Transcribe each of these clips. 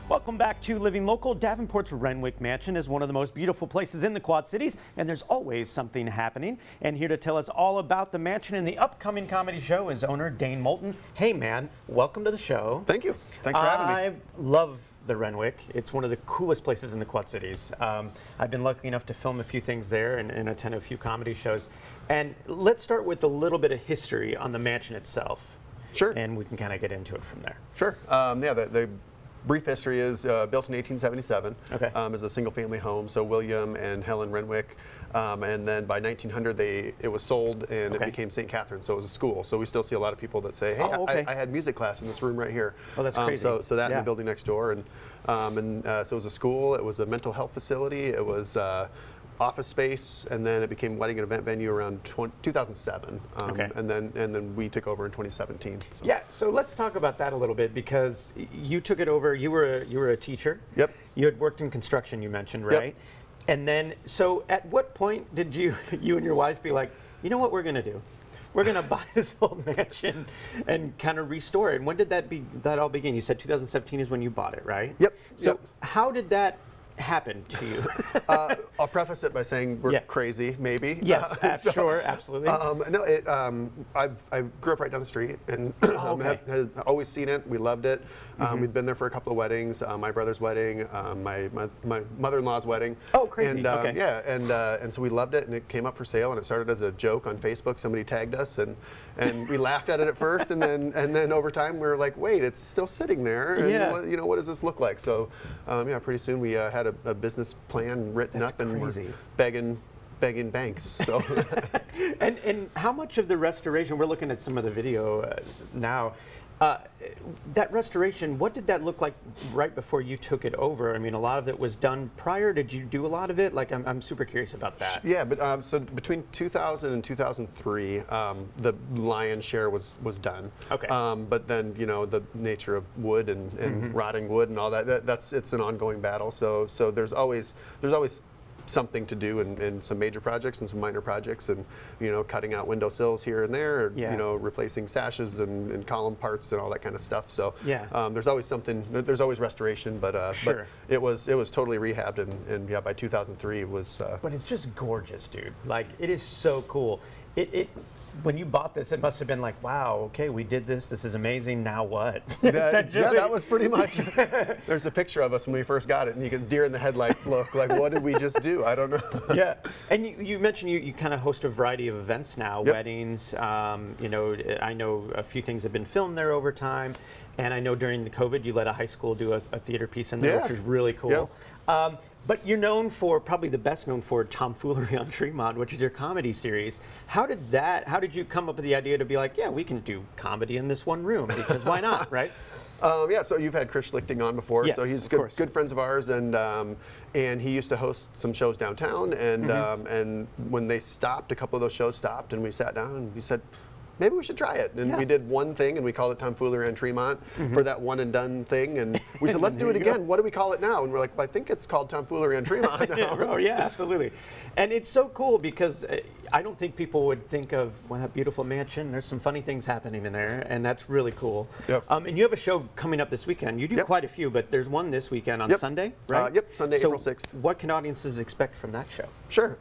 Welcome back to Living Local. Davenport's Renwick Mansion is one of the most beautiful places in the Quad Cities, and there's always something happening. And here to tell us all about the mansion and the upcoming comedy show is owner Dane Moulton. Hey man, welcome to the show. Thank you. Thanks for having me. I love the Renwick. It's one of the coolest places in the Quad Cities. I've been lucky enough to film a few things there and attend a few comedy shows. And let's start with a little bit of history on the mansion itself. Sure. And we can kind of get into it from there. Sure. Yeah, the brief history is built in 1877 as a single-family home. So William and Helen Renwick, and then by 1900 it was sold and it became St. Catherine's. So it was a school. So we still see a lot of people that say, "Hey, I had music class in this room right here." Oh, that's crazy. So that in the building next door, and so it was a school. It was a mental health facility. It was office space, and then it became wedding and event venue around 2007. And then we took over in 2017. So. Yeah, so let's talk about that a little bit, because you took it over. You were a teacher. Yep. You had worked in construction, you mentioned, right? Yep. And then, so at what point did you and your wife be like, you know what we're going to do? We're going to buy this old mansion and kind of restore it. And when did that all begin? You said 2017 is when you bought it, right? Yep. So how did that happen to you? I'll preface it by saying we're crazy, maybe. Yes, sure, absolutely. No, I grew up right down the street and have always seen it. We loved it. We'd been there for a couple of weddings. My brother's wedding, my mother-in-law's wedding. Oh, crazy. And, yeah, and so we loved it, and it came up for sale, and it started as a joke on Facebook. Somebody tagged us, and we laughed at it at first, and then over time we were like, wait, it's still sitting there. And what does this look like? So yeah, pretty soon we had a business plan written up, and we're begging banks. So and how much of the restoration, we're looking at some of the video now, that restoration, what did that look like right before you took it over? I mean, a lot of it was done prior. Did you do a lot of it? Like, I'm super curious about that. Yeah, but so between 2000 and 2003, the lion's share was done. Okay. But then, the nature of wood and rotting wood and all that, it's an ongoing battle. So there's always something to do in some major projects and some minor projects, and cutting out windowsills here and there, replacing sashes and column parts and all that kind of stuff. So there's always something. There's always restoration, but it was totally rehabbed, and yeah, by 2003 it was. But it's just gorgeous, dude. Like, it is so cool. When you bought this, it must have been like, wow, okay, we did this. This is amazing. Now what? Yeah, that was pretty much. There's a picture of us when we first got it, and you can deer in the headlights look. Like, what did we just do? I don't know. Yeah, and you mentioned you kind of host a variety of events now, weddings. I know a few things have been filmed there over time, and I know during the COVID you let a high school do a theater piece in there, which is really cool. Yeah. But you're probably the best known for Tomfoolery on Tremont, which is your comedy series. How did you come up with the idea to be like, yeah, we can do comedy in this one room, because why not, right? Yeah, so you've had Chris Schlichting on before, yes, so he's good friends of ours, and he used to host some shows downtown, and when they stopped, a couple of those shows stopped, and we sat down and we said, maybe we should try it. And we did one thing, and we called it Tomfoolery on Tremont for that one and done thing. And we said, let's do it again. What do we call it now? And we're like, well, I think it's called Tomfoolery on Tremont now. Oh, yeah, absolutely. And it's so cool, because I don't think people would think of, well, that beautiful mansion. There's some funny things happening in there, and that's really cool. Yep. And you have a show coming up this weekend. You do quite a few, but there's one this weekend on Sunday, right? Sunday, April 6th. What can audiences expect from that show? Sure.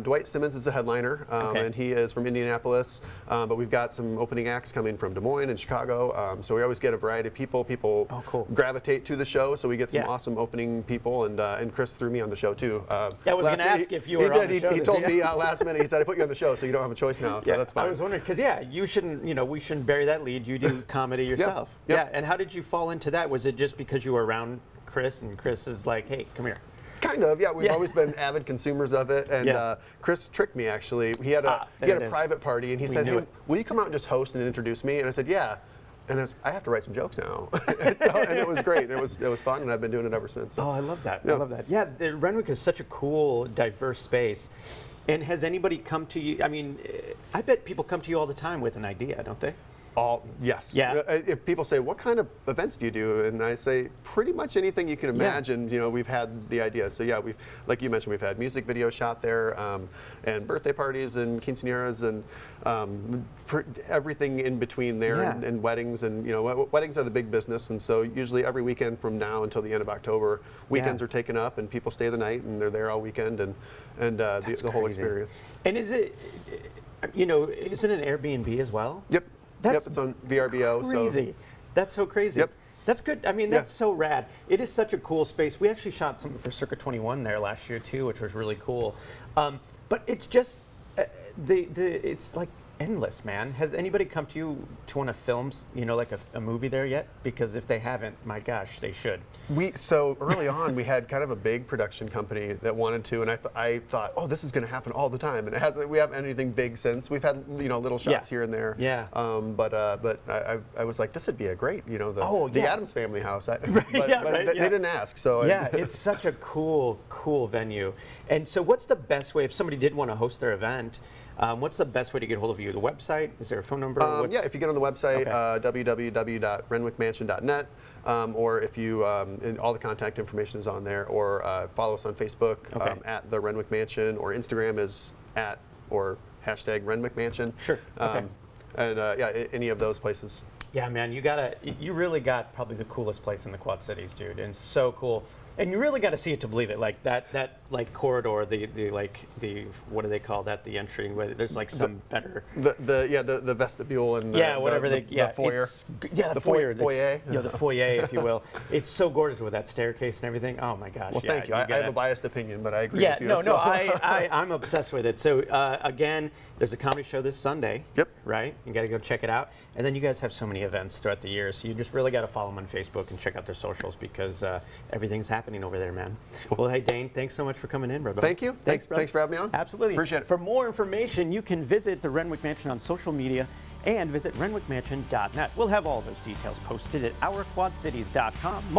Dwight Simmons is the headliner, and he is from Indianapolis. But we've got some opening acts coming from Des Moines and Chicago. So we always get a variety of people. People gravitate to the show, so we get some awesome opening people. And Chris threw me on the show too. I was going to ask if you were on the show. He told me last minute. He said, "I put you on the show, so you don't have a choice now." So that's fine. I was wondering, because you shouldn't, we shouldn't bury that lead. You do comedy yourself. Yep. Yeah. And how did you fall into that? Was it just because you were around Chris, and Chris is like, hey, come here? Kind of, yeah. We've always been avid consumers of it, and Chris tricked me, actually. He had a private party, and he said, "Hey, will you come out and just host and introduce me?" And I said, "Yeah." And I have to write some jokes now. And it was great. It was fun, and I've been doing it ever since. So. Oh, I love that. I love that. Yeah, the Renwick is such a cool, diverse space. And has anybody come to you? I mean, I bet people come to you all the time with an idea, don't they? Yes. Yeah. If people say, what kind of events do you do? And I say, pretty much anything you can imagine. You know, we've had the idea. So yeah, we've, like you mentioned, we've had music videos shot there, and birthday parties and quinceañeras and everything in between there, and weddings. And you know, weddings are the big business. And so usually every weekend from now until the end of October, weekends are taken up and people stay the night and they're there all weekend and the whole experience. And is it, you know, is it an Airbnb as well? Yep. It's on VRBO. Crazy. So. That's so crazy. Yep. That's good. I mean, that's so rad. It is such a cool space. We actually shot something for Circa 21 there last year too, which was really cool. But it's just it's like endless, man. Has anybody come to you to want to film, you know, like a movie there yet? Because if they haven't, my gosh, they should. So early on, we had kind of a big production company that wanted to, and I thought, oh, this is going to happen all the time, and it hasn't. We haven't had anything big since. We've had, you know, little shots here and there. Yeah. But I was like, this would be a great, you know, the Addams Family house. They didn't ask, so. Yeah, it's such a cool venue. And so, what's the best way if somebody did want to host their event? What's the best way to get hold of you? The website? Is there a phone number? Yeah, if you get on the website, www.renwickmansion.net, or if you, and all the contact information is on there, or follow us on Facebook at the Renwick Mansion, or Instagram is @ or hashtag Renwick Mansion. Sure. Okay. And yeah, any of those places. Yeah, man, you really got probably the coolest place in the Quad Cities, dude, and so cool. And you really got to see it to believe it. Like that like corridor, the what do they call that? The entry where there's like some better. The vestibule and the foyer. The foyer. The foyer, if you will. It's so gorgeous with that staircase and everything. Oh my gosh. Well, thank you. I have a biased opinion, but I agree with you. No, I'm obsessed with it. So again, there's a comedy show this Sunday. Yep. Right? You got to go check it out. And then you guys have so many events throughout the year, so you just really got to follow them on Facebook and check out their socials because everything's happening over there, man. Well, hey, Dane, thanks so much for coming in, brother. Thank you. Thanks for having me on. Absolutely. Appreciate it. For more information, you can visit the Renwick Mansion on social media and visit renwickmansion.net. We'll have all those details posted at ourquadcities.com.